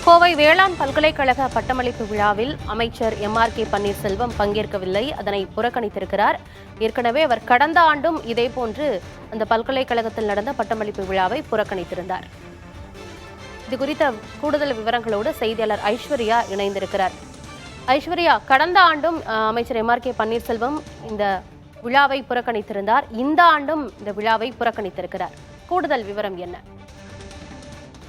கோவை வேளாண் பல்கலைக்கழக பட்டமளிப்பு விழாவில் அமைச்சர் எம்.ஆர்.கே. பன்னீர்செல்வம் பங்கேற்கவில்லை. அதனை புறக்கணித்திருக்கிறார். ஏற்கனவே அவர் கடந்த ஆண்டும் இதேபோன்று அந்த பல்கலைக்கழகத்தில் நடந்த பட்டமளிப்பு விழாவை புறக்கணித்திருந்தார். இதுகுறித்த கூடுதல் விவரங்களோடு செய்தியாளர் ஐஸ்வர்யா இணைந்திருக்கிறார். ஐஸ்வர்யா, கடந்த ஆண்டும் அமைச்சர் எம்.ஆர்.கே. பன்னீர்செல்வம் இந்த விழாவை புறக்கணித்திருந்தார். இந்த ஆண்டும் இந்த விழாவை புறக்கணித்திருக்கிறார். கூடுதல் விவரம் என்ன?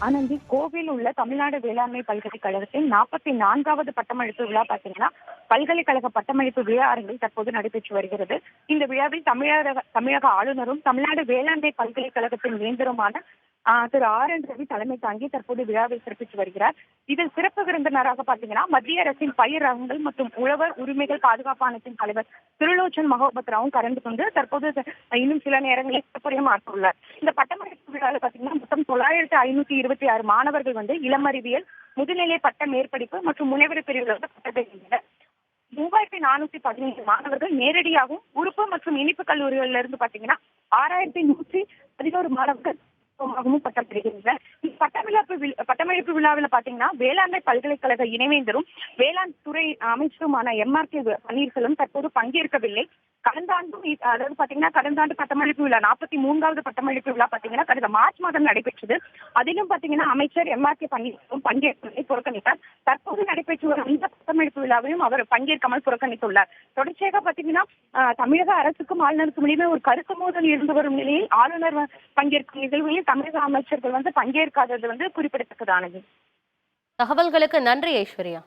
ஆனந்தி, கோவையில் உள்ள தமிழ்நாடு வேளாண்மை பல்கலைக்கழகத்தின் 44வது பட்டமளிப்பு விழா பார்த்தீங்கன்னா பல்கலைக்கழக பட்டமளிப்பு விழா அரங்கில் தற்போது நடைபெற்று வருகிறது. இந்த விழாவில் தமிழக ஆளுநரும் தமிழ்நாடு வேளாண்மை பல்கலைக்கழகத்தின் வேந்தருமான திரு ஆர்.என். ரவி தலைமை தாங்கி தற்போது விழாவை சிறப்பித்து வருகிறார். இதில் சிறப்பு விருந்தினராக பார்த்தீங்கன்னா மத்திய அரசின் பயிர் ரகங்கள் மற்றும் உழவர் உரிமைகள் பாதுகாப்பு ஆணையத்தின் தலைவர் திருலோச்சன் மகோபத் ராவும் கலந்து கொண்டு தற்போது இன்னும் சில நேரங்களில் சிறப்புரையாற்றுள்ளார். இந்த பட்டமளிப்பு விழாவில் பார்த்தீங்கன்னா மொத்தம் 9526 மாணவர்கள் இளம் அறிவியல், முதுநிலை பட்ட மேற்படிப்பு மற்றும் முனைவர் பிரிவில் பட்டப்பெறுகின்றனர். 3415 மாணவர்கள் நேரடியாகவும் உறுப்பு மற்றும் இனிப்பு கல்லூரிகளில் இருந்து பார்த்தீங்கன்னா 6111 மாணவர்கள் பட்டம் பெறுகின்றனர். பட்டமளிப்பு விழாவில் பாத்தீங்கன்னா வேளாண்மை பல்கலைக்கழக இணைவேந்தரும் வேளாண் துறை அமைச்சருமான எம்.ஆர்.கே. பன்னீர்செல்வம் தற்போது பங்கேற்கவில்லை. கடந்த ஆண்டு பட்டமளிப்பு விழா 43வது பட்டமளிப்பு விழா பாத்தீங்கன்னா கடந்த மார்ச் மாதம் நடைபெற்றது. அதிலும் பாத்தீங்கன்னா அமைச்சர் எம்.ஆர்.கே. பன்னீர்செல்வம் பங்கேற்பதை புறக்கணித்தார். தற்போது நடைபெற்று வரும் இந்த பட்டமளிப்பு விழாவையும் அவர் பங்கேற்காமல் புறக்கணித்துள்ளார். தொடர்ச்சியாக பாத்தீங்கன்னா தமிழக அரசுக்கும் ஆளுநருக்கும் இடையே ஒரு கருத்து மோதல் இருந்து வரும் நிலையில் ஆளுநர் பங்கேற்கும் நிகழ்வுகளில் தமிழக அமைச்சர்கள் பங்கேற்காதது குறிப்பிடத்தக்கதானது. தகவல்களுக்கு நன்றி ஐஸ்வர்யா.